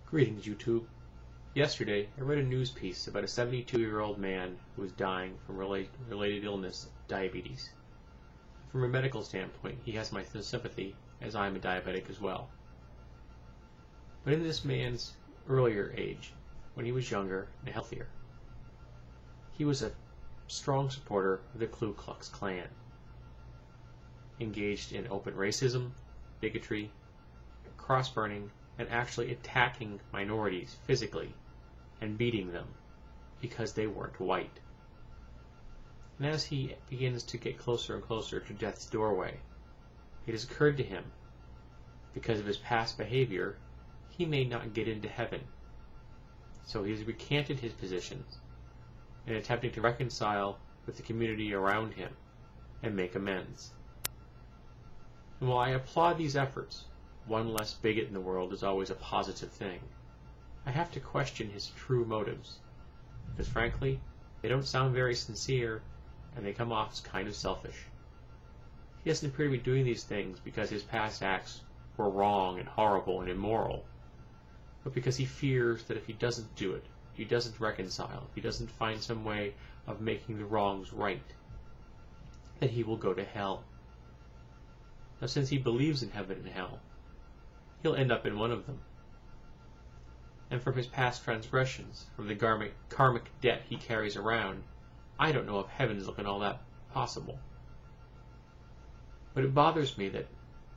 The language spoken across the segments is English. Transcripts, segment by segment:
Greetings, YouTube. Yesterday, I read a news piece about a 72-year-old man who was dying from related illness, diabetes. From a medical standpoint, he has my sympathy, as I am a diabetic as well. But in this man's earlier age, when he was younger and healthier, he was a strong supporter of the Ku Klux Klan, engaged in open racism, bigotry, cross-burning, and actually attacking minorities physically and beating them because they weren't white. And as he begins to get closer and closer to death's doorway, it has occurred to him, because of his past behavior, he may not get into heaven. So he has recanted his positions in attempting to reconcile with the community around him and make amends. And while I applaud these efforts, one less bigot in the world is always a positive thing, I have to question his true motives, because frankly, they don't sound very sincere, and they come off as kind of selfish. He doesn't appear to be doing these things because his past acts were wrong and horrible and immoral, but because he fears that if he doesn't do it, if he doesn't reconcile, if he doesn't find some way of making the wrongs right, that he will go to hell. Now, since he believes in heaven and hell, he'll end up in one of them. And from his past transgressions, from the karmic debt he carries around, I don't know if heaven's looking all that possible. But it bothers me that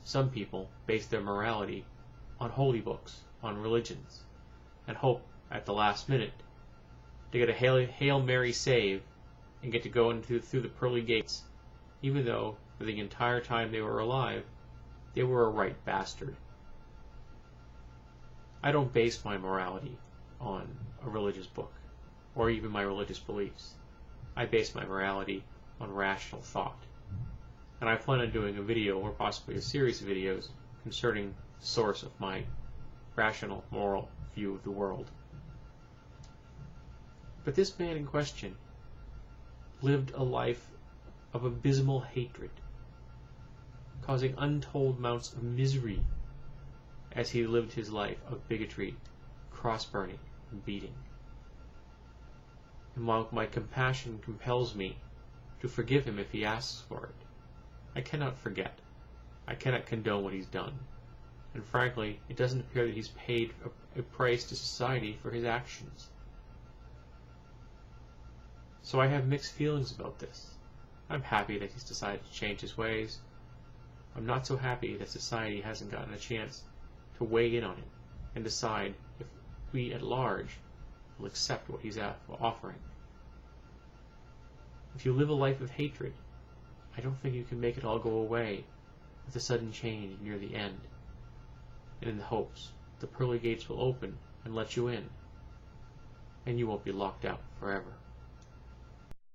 some people base their morality on holy books, on religions, and hope at the last minute to get a Hail Mary save and get to go through the pearly gates, even though for the entire time they were alive, they were a right bastard. I don't base my morality on a religious book, or even my religious beliefs. I base my morality on rational thought. And I plan on doing a video, or possibly a series of videos, concerning the source of my rational, moral view of the world. But this man in question lived a life of abysmal hatred, causing untold amounts of misery as he lived his life of bigotry, cross-burning, and beating. And while my compassion compels me to forgive him if he asks for it, I cannot forget. I cannot condone what he's done. And frankly, it doesn't appear that he's paid a price to society for his actions. So I have mixed feelings about this. I'm happy that he's decided to change his ways. I'm not so happy that society hasn't gotten a chance to weigh in on it and decide if we at large will accept what he's offering. If you live a life of hatred, I don't think you can make it all go away with a sudden change near the end, and in the hopes the pearly gates will open and let you in, and you won't be locked out forever.